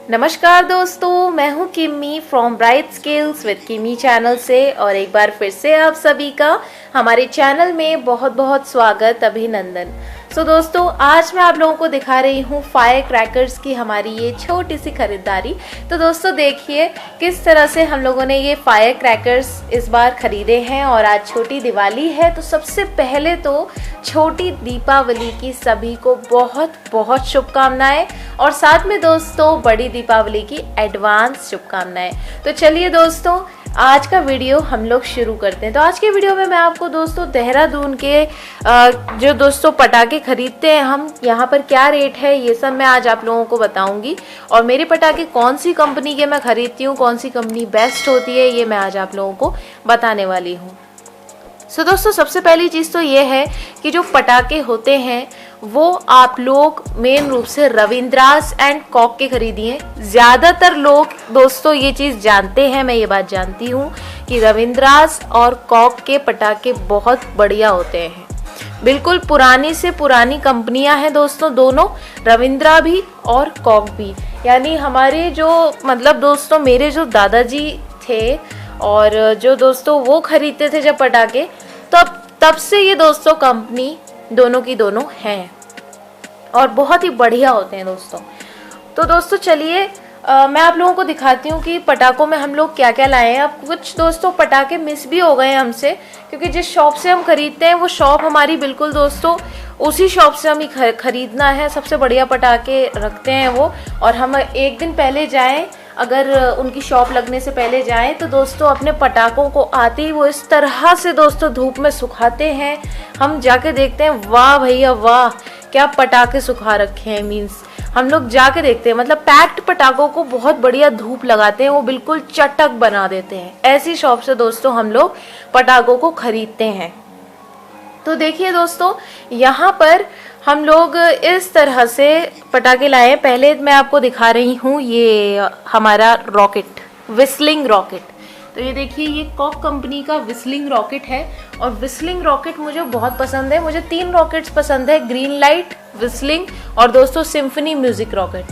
नमस्कार दोस्तों, मैं हूं Kimmi from bright skills with Kimmi channel से और एक बार फिर से आप सभी का हमारे चैनल में बहुत बहुत स्वागत, अभिनंदन। दोस्तों, आज मैं आप लोगों को दिखा रही हूँ फायर क्रैकर्स की हमारी ये छोटी सी खरीदारी। तो दोस्तों देखिए किस तरह से हम लोगों ने ये फायर क्रैकर्स इस बार खरीदे हैं और आज छोटी दिवाली है। तो सबसे पहले तो छोटी दीपावली की सभी को बहुत बहुत शुभकामनाएं और साथ में दोस्तों बड़ी दीपावली की एडवांस शुभकामनाएं। तो चलिए दोस्तों, आज का वीडियो हम लोग शुरू करते हैं। तो आज के वीडियो में मैं आपको दोस्तों देहरादून के जो दोस्तों पटाखे खरीदते हैं हम, यहाँ पर क्या रेट है ये सब मैं आज आप लोगों को बताऊंगी। और मेरे पटाखे कौन सी कंपनी के मैं खरीदती हूँ, कौन सी कंपनी बेस्ट होती है, ये मैं आज आप लोगों को बताने वाली हूँ। दोस्तों सबसे पहली चीज़ तो ये है कि जो पटाखे होते हैं वो आप लोग मेन रूप से रविंद्रास एंड कॉक के खरीदिए। ज़्यादातर लोग दोस्तों ये चीज़ जानते हैं, मैं ये बात जानती हूँ कि रविंद्रास और कॉक के पटाखे बहुत बढ़िया होते हैं। बिल्कुल पुरानी से पुरानी कंपनियां हैं दोस्तों, दोनों रविंद्रा भी और कॉक भी। यानी हमारे जो दोस्तों मेरे जो दादाजी थे और जो दोस्तों वो खरीदते थे जब पटाखे, तब से ये दोस्तों कंपनी दोनों की दोनों हैं और बहुत ही बढ़िया होते हैं दोस्तों। तो दोस्तों चलिए मैं आप लोगों को दिखाती हूँ कि पटाखों में हम लोग क्या क्या लाए हैं। अब कुछ दोस्तों पटाखे मिस भी हो गए हैं हमसे, क्योंकि जिस शॉप से हम खरीदते हैं वो शॉप हमारी बिल्कुल दोस्तों उसी शॉप से हमें खरीदना है। सबसे बढ़िया पटाखे रखते हैं वो, और हम एक दिन पहले जाएं, अगर उनकी शॉप लगने से पहले जाएं तो दोस्तों अपने पटाखों को आते ही वो इस तरह से दोस्तों धूप में सुखाते हैं। हम जाके देखते हैं, वाह भैया वाह, क्या पटाखे सुखा रखे हैं। मीन्स हम लोग जाके देखते हैं, पैक्ड पटाखों को बहुत बढ़िया धूप लगाते हैं, वो बिल्कुल चटक बना देते हैं। ऐसी शॉप से दोस्तों हम लोग पटाखों को खरीदते हैं। तो देखिए दोस्तों, यहाँ पर हम लोग इस तरह से पटाखे लाए। पहले मैं आपको दिखा रही हूँ ये हमारा रॉकेट, विस्लिंग रॉकेट। तो ये देखिए, ये कॉक कंपनी का विस्लिंग रॉकेट है और विस्लिंग रॉकेट मुझे बहुत पसंद है। मुझे 3 रॉकेट्स पसंद है, ग्रीन लाइट, विस्लिंग और दोस्तों सिम्फनी म्यूजिक रॉकेट।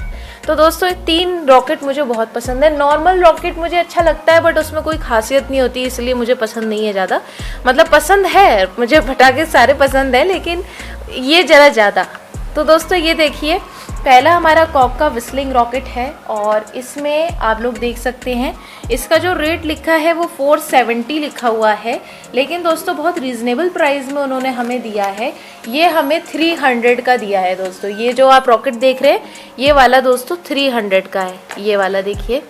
तो दोस्तों 3 रॉकेट मुझे बहुत पसंद है। नॉर्मल रॉकेट मुझे अच्छा लगता है बट उसमें कोई खासियत नहीं होती, इसलिए मुझे पसंद नहीं है ज़्यादा। पसंद है, मुझे पटाखे सारे पसंद है लेकिन ये ज़रा ज़्यादा। तो दोस्तों ये देखिए, पहला हमारा कॉक का विस्लिंग रॉकेट है और इसमें आप लोग देख सकते हैं इसका जो रेट लिखा है वो 470 लिखा हुआ है, लेकिन दोस्तों बहुत रीज़नेबल प्राइस में उन्होंने हमें दिया है। ये हमें 300 का दिया है दोस्तों। ये जो आप रॉकेट देख रहे हैं ये वाला दोस्तों 300 का है। ये वाला देखिए,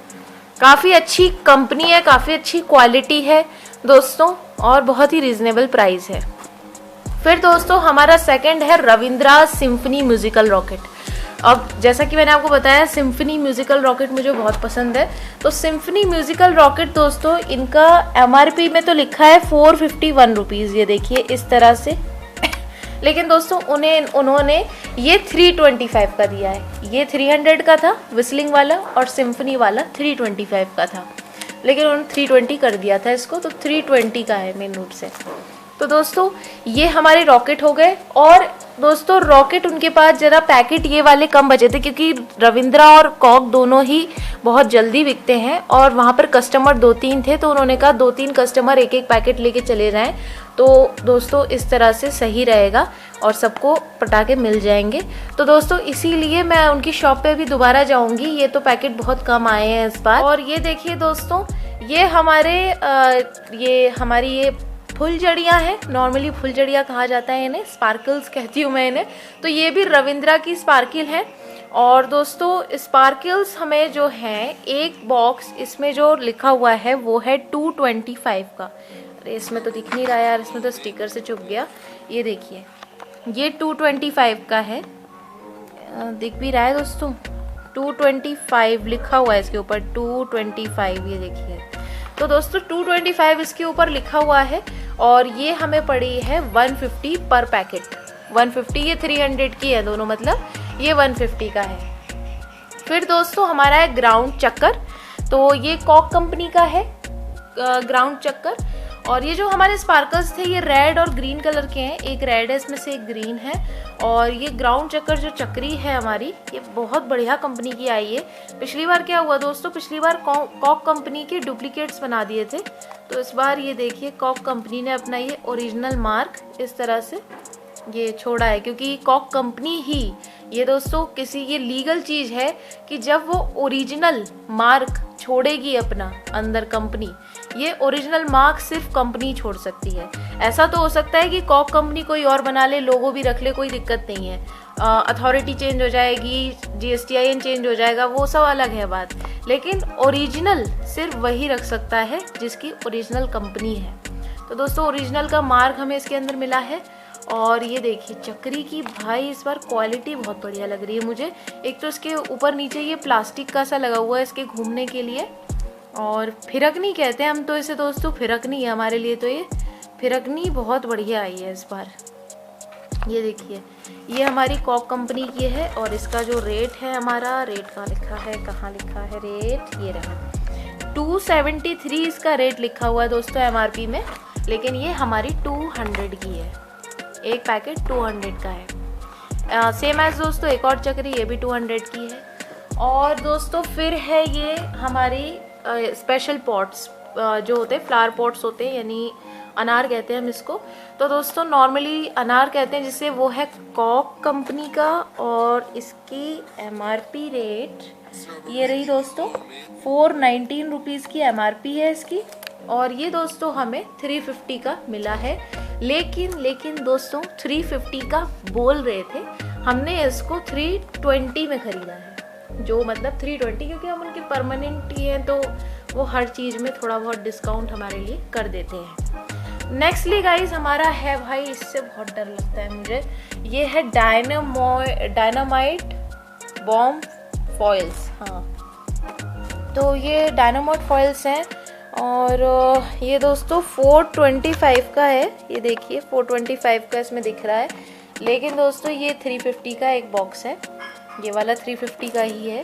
काफ़ी अच्छी कंपनी है, काफ़ी अच्छी क्वालिटी है दोस्तों और बहुत ही रीज़नेबल प्राइस है। फिर दोस्तों हमारा सेकंड है रविंद्रा सिम्फनी म्यूजिकल रॉकेट। अब जैसा कि मैंने आपको बताया, सिम्फनी म्यूजिकल रॉकेट मुझे बहुत पसंद है। तो सिम्फनी म्यूजिकल रॉकेट दोस्तों इनका MRP में तो लिखा है 451 रुपीज़, ये देखिए इस तरह से लेकिन दोस्तों उन्होंने ये 325 का दिया है। ये 300 का था विस्लिंग वाला और सिम्फनी वाला 325 का था, लेकिन उन्होंने 320 कर दिया था इसको, तो 320 का है मेन रूप से। तो दोस्तों ये हमारे रॉकेट हो गए। और दोस्तों रॉकेट उनके पास ज़रा पैकेट ये वाले कम बचे थे, क्योंकि रविंद्रा और कॉक दोनों ही बहुत जल्दी बिकते हैं और वहाँ पर कस्टमर 2-3 थे, तो उन्होंने कहा 2-3 कस्टमर एक एक पैकेट लेके चले जाएं। तो दोस्तों इस तरह से सही रहेगा और सबको पटाखे मिल जाएंगे। तो दोस्तों इसीलिए मैं उनकी शॉप पे भी दोबारा जाऊँगी। ये तो पैकेट बहुत कम आए हैं इस बार। और ये देखिए दोस्तों, ये हमारी ये फुलझड़ियाँ हैं। नॉर्मली फुलझड़ियाँ कहा जाता है इन्हें, स्पार्कल्स कहती हूँ मैं इन्हें। तो ये भी रविंद्रा की स्पार्किल है। और दोस्तों स्पार्कल्स हमें जो हैं, एक बॉक्स इसमें जो लिखा हुआ है वो है 225 का। अरे इसमें तो दिख नहीं रहा यार, इसमें तो स्टिकर से चुप गया। ये देखिए, ये 225 का है, दिख भी रहा है दोस्तों, 225 लिखा हुआ है इसके ऊपर, 225। ये देखिए, तो दोस्तों 225 इसके ऊपर लिखा हुआ है और ये हमें पड़ी है 150 पर पैकेट। 150, ये 300 की है दोनों, ये 150 का है। फिर दोस्तों हमारा है ग्राउंड चक्कर। तो ये कॉक कंपनी का है ग्राउंड चक्कर और ये जो हमारे स्पार्कल्स थे ये रेड और ग्रीन कलर के हैं, एक रेड है इसमें से एक ग्रीन है। और ये ग्राउंड चक्कर जो चक्री है हमारी, ये बहुत बढ़िया कंपनी की आई है। पिछली बार क्या हुआ दोस्तों, पिछली बार कॉक कंपनी के डुप्लीकेट्स बना दिए थे, तो इस बार ये देखिए कॉक कंपनी ने अपना ये ओरिजिनल मार्क इस तरह से ये छोड़ा है, क्योंकि कॉक कंपनी ही ये दोस्तों किसी ये लीगल चीज़ है कि जब वो ओरिजिनल मार्क छोड़ेगी अपना अंदर कंपनी, ये ओरिजिनल मार्क सिर्फ कंपनी छोड़ सकती है। ऐसा तो हो सकता है कि कॉक कंपनी कोई और बना ले, लोगो भी रख ले, कोई दिक्कत नहीं है, अथॉरिटी चेंज हो जाएगी, GSTIN चेंज हो जाएगा, वो सब अलग है बात, लेकिन ओरिजिनल सिर्फ वही रख सकता है जिसकी ओरिजिनल कंपनी है। तो दोस्तों ओरिजिनल का मार्क हमें इसके अंदर मिला है। और ये देखिए चक्री की भाई इस बार क्वालिटी बहुत बढ़िया लग रही है मुझे। एक तो इसके ऊपर नीचे ये प्लास्टिक का सा लगा हुआ है इसके घूमने के लिए, और फिरकनी कहते हैं हम तो इसे दोस्तों, फिरकनी है हमारे लिए, तो ये फिरकनी बहुत बढ़िया आई है इस बार। ये देखिए ये हमारी कॉक कंपनी की है, और इसका जो रेट है हमारा, रेट कहाँ लिखा है, कहाँ लिखा है रेट, ये रहा 273 इसका रेट लिखा हुआ है दोस्तों MRP में, लेकिन ये हमारी 200 की है, एक पैकेट 200 का है। सेम एज दोस्तों एक और चक्री, ये भी 200 की है। और दोस्तों फिर है ये हमारी स्पेशल पॉट्स जो होते हैं, फ्लावर पॉट्स होते हैं, यानी अनार कहते हैं हम इसको। तो दोस्तों नॉर्मली अनार कहते हैं जिसे, वो है कॉक कंपनी का, और इसकी MRP रेट ये रही दोस्तों 419 रुपीज़ की MRP है इसकी। और ये दोस्तों हमें 350 का मिला है, लेकिन दोस्तों 350 का बोल रहे थे, हमने इसको 320 में ख़रीदा है, जो मतलब 320, क्योंकि हम उनके परमानेंट ही हैं तो वो हर चीज़ में थोड़ा बहुत डिस्काउंट हमारे लिए कर देते हैं। नेक्स्टली गाइस हमारा है भाई, इससे बहुत डर लगता है मुझे, ये है डायनामाइट बॉम्ब फॉइल्स। हाँ तो ये डायनामाइट फॉइल्स हैं, और ये दोस्तों 425 का है, ये देखिए 425 का इसमें दिख रहा है, लेकिन दोस्तों ये 350 का एक बॉक्स है, ये वाला 350 का ही है।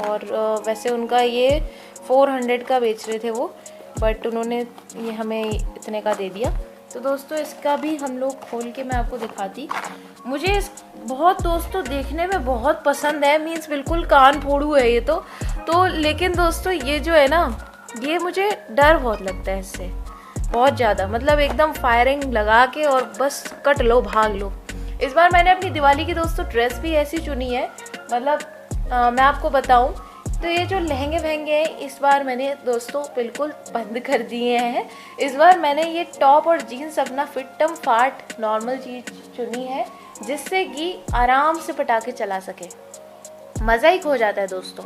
और वैसे उनका ये 400 का बेच रहे थे वो, बट उन्होंने ये हमें इतने का दे दिया। तो दोस्तों इसका भी हम लोग खोल के मैं आपको दिखाती, मुझे इस बहुत दोस्तों देखने में बहुत पसंद है, मीन्स बिल्कुल कान फोड़ू है ये तो लेकिन दोस्तों ये जो है ना, ये मुझे डर बहुत लगता है इससे, बहुत ज़्यादा, मतलब एकदम फायरिंग लगा के और बस कट लो भाग लो। इस बार मैंने अपनी दिवाली की दोस्तों ड्रेस भी ऐसी चुनी है, मतलब मैं आपको बताऊं तो ये जो लहंगे वहंगे हैं इस बार मैंने दोस्तों बिल्कुल बंद कर दिए हैं। इस बार मैंने ये टॉप और जीन्स अपना फिटम फाट नॉर्मल चीज़ चुनी है, जिससे कि आराम से पटाखे चला सके, मज़ा ही खो जाता है दोस्तों।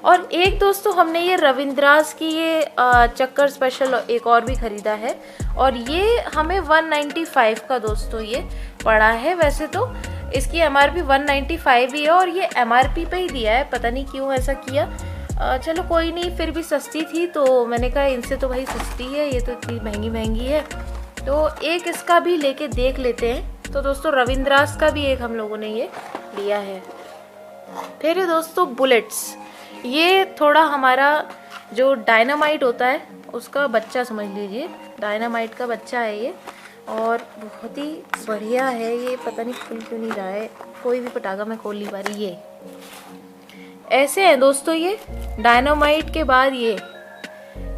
और एक दोस्तों हमने ये रविंद्रास की ये चक्कर स्पेशल एक और भी ख़रीदा है, और ये हमें 195 का दोस्तों ये पड़ा है। वैसे तो इसकी MRP 195 ही है, और ये MRP पे ही दिया है, पता नहीं क्यों ऐसा किया। चलो कोई नहीं, फिर भी सस्ती थी तो मैंने कहा इनसे तो भाई सस्ती है, ये तो इतनी महंगी है, तो एक इसका भी लेके देख लेते हैं। तो दोस्तों रविंद्रास का भी एक हम लोगों ने ये लिया है। फिर ये दोस्तों बुलेट्स, ये थोड़ा हमारा जो डायनामाइट होता है उसका बच्चा समझ लीजिए, डायनामाइट का बच्चा है ये, और बहुत ही बढ़िया है ये, पता नहीं खुल क्यों नहीं रहा है, कोई भी पटाखा मैं खोल नहीं पा रही। ये ऐसे हैं दोस्तों, ये डायनामाइट के बाद ये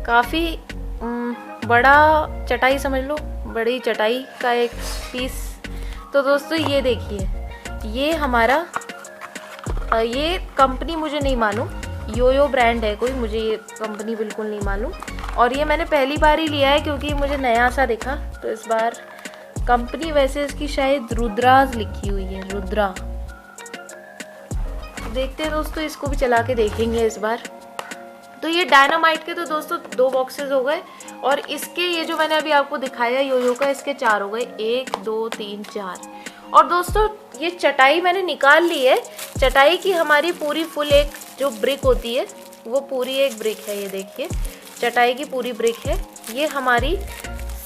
काफ़ी बड़ा चटाई समझ लो, बड़ी चटाई का एक पीस। तो दोस्तों ये देखिए, ये हमारा ये कंपनी मुझे नहीं मालूम, योयो ब्रांड है कोई, मुझे ये कंपनी बिल्कुल नहीं मालूम, और ये मैंने पहली बार ही लिया है क्योंकि मुझे नया सा दिखा। तो इस बार कंपनी वैसे इसकी शायद रुद्राज लिखी हुई है, रुद्रा। देखते हैं दोस्तों, इसको भी चला के देखेंगे इस बार। तो ये डायनामाइट के तो दोस्तों 2 बॉक्सेस हो गए, और इसके ये जो मैंने अभी आपको दिखाया योयो का, इसके 4 हो गए, 1 2 3 4। और दोस्तों ये चटाई मैंने निकाल ली है, चटाई की हमारी पूरी फुल एक जो ब्रिक होती है वो पूरी एक ब्रिक है, ये देखिए चटाई की पूरी ब्रिक है, ये हमारी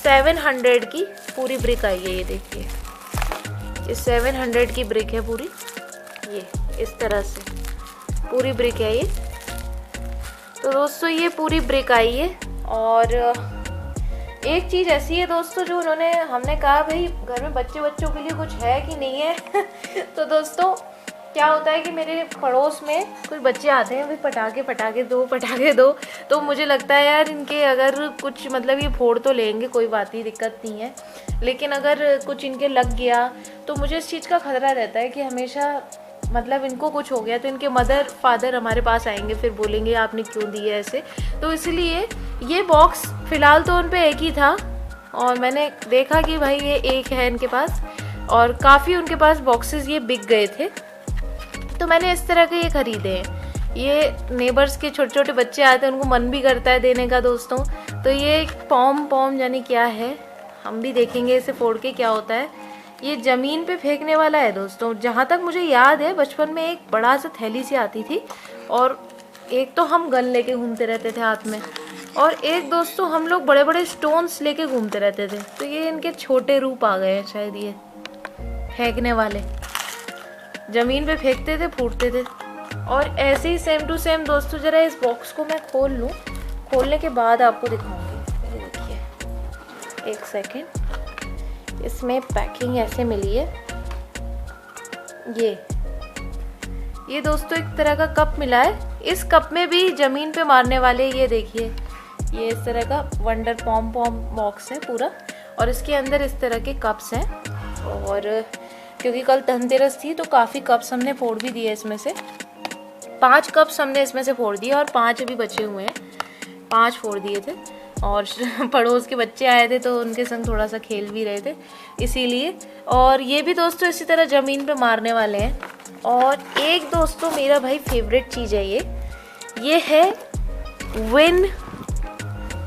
700 की पूरी ब्रिक आई है, ये देखिए ये 700 की ब्रिक है पूरी, ये इस तरह से पूरी ब्रिक है ये। तो दोस्तों ये पूरी ब्रिक आई है, और एक चीज़ ऐसी है दोस्तों जो हमने कहा भाई घर में बच्चों के लिए कुछ है कि नहीं है तो दोस्तों क्या होता है कि मेरे पड़ोस में कुछ बच्चे आते हैं, भाई पटाखे दो। तो मुझे लगता है यार इनके अगर कुछ मतलब ये फोड़ तो लेंगे, कोई बात नहीं, दिक्कत नहीं है, लेकिन अगर कुछ इनके लग गया तो मुझे इस चीज़ का खतरा रहता है कि हमेशा मतलब इनको कुछ हो गया तो इनके मदर फादर हमारे पास आएंगे, फिर बोलेंगे आपने क्यों दी है ऐसे। तो इसलिए ये बॉक्स फ़िलहाल तो उन पे एक ही था और मैंने देखा कि भाई ये एक है इनके पास, और काफ़ी उनके पास बॉक्सेस ये बिक गए थे, तो मैंने इस तरह के ये ख़रीदे हैं। ये नेबर्स के छोटे छोटे बच्चे आते हैं, उनको मन भी करता है देने का दोस्तों। तो ये पॉम यानी क्या है, हम भी देखेंगे इसे फोड़ के क्या होता है। ये ज़मीन पे फेंकने वाला है दोस्तों। जहाँ तक मुझे याद है बचपन में एक बड़ा सा थैली सी आती थी, और एक तो हम गन लेके घूमते रहते थे हाथ में, और एक दोस्तों हम लोग बड़े बड़े स्टोन्स लेके घूमते रहते थे। तो ये इनके छोटे रूप आ गए हैं शायद, ये फेंकने वाले ज़मीन पे फेंकते थे, फूटते थे। और ऐसे ही सेम टू सेम दोस्तों, ज़रा इस बॉक्स को मैं खोल लूँ, खोलने के बाद आपको दिखाऊंगी। ये देखिए, एक सेकेंड, इसमें पैकिंग ऐसे मिली है। ये दोस्तों एक तरह का कप मिला है। इस कप में भी ज़मीन पे मारने वाले, ये देखिए, ये इस तरह का वंडर पॉम बॉक्स है पूरा, और इसके अंदर इस तरह के कप्स हैं। और क्योंकि कल धनतेरस थी तो काफ़ी कप्स हमने फोड़ भी दिए। इसमें से 5 कप्स हमने इसमें से फोड़ दिए और 5 अभी बचे हुए हैं। 5 फोड़ दिए थे, और पड़ोस के बच्चे आए थे तो उनके संग थोड़ा सा खेल भी रहे थे इसीलिए। और ये भी दोस्तों इसी तरह ज़मीन पे मारने वाले हैं। और एक दोस्तों मेरा भाई फेवरेट चीज़ है ये है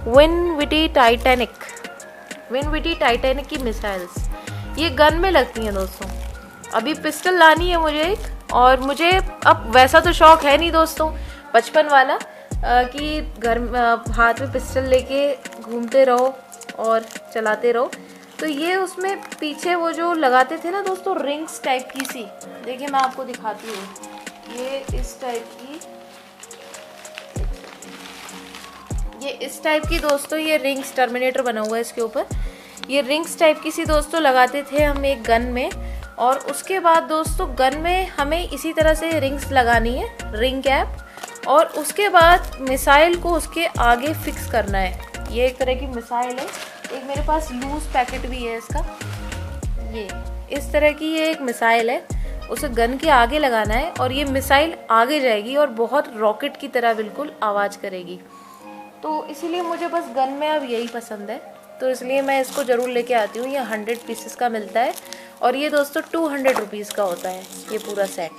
विनविटी टाइटैनिक की मिसाइल्स। ये गन में लगती हैं दोस्तों। अभी पिस्टल लानी है मुझे एक, और मुझे अब वैसा तो शौक है नहीं दोस्तों बचपन वाला कि घर हाथ में पिस्टल लेके घूमते रहो और चलाते रहो। तो ये उसमें पीछे वो जो लगाते थे ना दोस्तों, रिंग्स टाइप की सी, देखिए मैं आपको दिखाती हूँ। ये इस टाइप की दोस्तों, ये रिंग्स, टर्मिनेटर बना हुआ है इसके ऊपर। ये रिंग्स टाइप की सी दोस्तों लगाते थे हम एक गन में, और उसके बाद दोस्तों गन में हमें इसी तरह से रिंग्स लगानी है, रिंग कैप, और उसके बाद मिसाइल को उसके आगे फिक्स करना है। ये एक तरह की मिसाइल है। एक मेरे पास लूज पैकेट भी है इसका। ये इस तरह की ये एक मिसाइल है, उसे गन के आगे लगाना है और ये मिसाइल आगे जाएगी और बहुत रॉकेट की तरह बिल्कुल आवाज़ करेगी। तो इसीलिए मुझे बस गन में अब यही पसंद है, तो इसलिए मैं इसको ज़रूर लेके आती हूँ। ये 100 पीसेस का मिलता है, और ये दोस्तों 200 रुपीज़ का होता है ये पूरा सेट।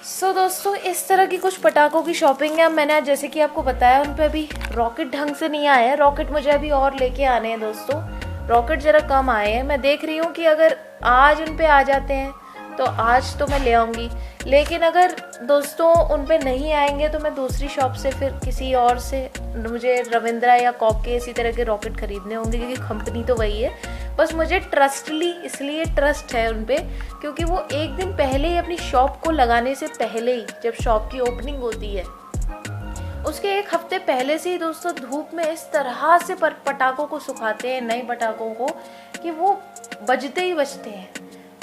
सो दोस्तों इस तरह की कुछ पटाखों की शॉपिंग है। मैंने आज जैसे कि आपको बताया, उन पे अभी रॉकेट ढंग से नहीं आया है। रॉकेट मुझे अभी और लेके आने हैं दोस्तों, रॉकेट ज़रा कम आए हैं। मैं देख रही हूँ कि अगर आज उन पे आ जाते हैं तो आज तो मैं ले आऊँगी, लेकिन अगर दोस्तों उन पे नहीं आएंगे तो मैं दूसरी शॉप से फिर किसी और से, मुझे रविंद्रा या कॉके इसी तरह के रॉकेट ख़रीदने होंगे, क्योंकि कंपनी तो वही है। बस मुझे इसलिए ट्रस्ट है उन पे, क्योंकि वो एक दिन पहले ही अपनी शॉप को लगाने से पहले ही, जब शॉप की ओपनिंग होती है उसके 1 हफ्ते पहले से ही दोस्तों धूप में इस तरह से पटाखों को सुखाते हैं, नए पटाखों को, कि वो बजते ही बजते हैं।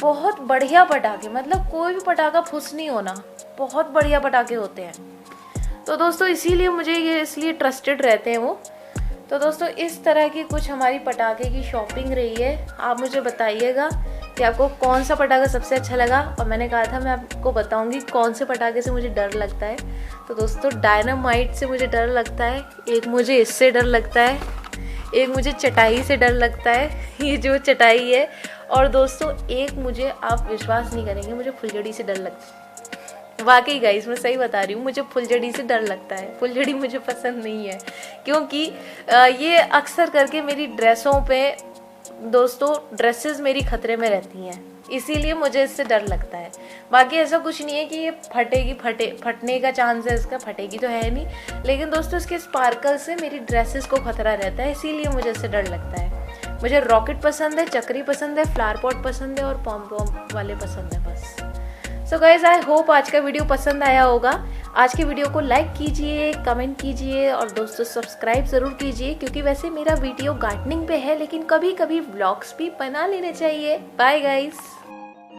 बहुत बढ़िया पटाखे, मतलब कोई भी पटाखा फुस नहीं होना, बहुत बढ़िया पटाखे होते हैं। तो दोस्तों इसीलिए मुझे ये इसलिए ट्रस्टेड रहते हैं वो। तो दोस्तों इस तरह की कुछ हमारी पटाखे की शॉपिंग रही है। आप मुझे बताइएगा कि आपको कौन सा पटाखा सबसे अच्छा लगा, और मैंने कहा था मैं आपको बताऊंगी कौन से पटाखे से मुझे डर लगता है। तो दोस्तों डायनामाइट से मुझे डर लगता है, एक मुझे इससे डर लगता है, एक मुझे चटाई से डर लगता है, ये जो चटाई है, और दोस्तों एक मुझे, आप विश्वास नहीं करेंगे, मुझे फुलझड़ी से डर लगता है। वाकई गाइस मैं सही बता रही हूँ, मुझे फुलझड़ी से डर लगता है। फुलझड़ी मुझे पसंद नहीं है, क्योंकि ये अक्सर करके मेरी ड्रेसों पे दोस्तों, ड्रेसेस मेरी खतरे में रहती हैं, इसीलिए मुझे इससे डर लगता है। बाकी ऐसा कुछ नहीं है कि ये फटने का चांस है इसका, फटेगी तो है नहीं, लेकिन दोस्तों इसके स्पार्कल से मेरी ड्रेसेस को खतरा रहता है, इसीलिए मुझे इससे डर लगता है। मुझे रॉकेट पसंद है, चक्री पसंद है, फ्लावर पॉट पसंद है, और पॉम वाले पसंद है बस। सो गाइज आई होप आज का वीडियो पसंद आया होगा। आज के वीडियो को लाइक कीजिए, कमेंट कीजिए और दोस्तों सब्सक्राइब ज़रूर कीजिए, क्योंकि वैसे मेरा वीडियो गार्डनिंग पे है लेकिन कभी कभी व्लॉग्स भी बना लेने चाहिए। Bye guys.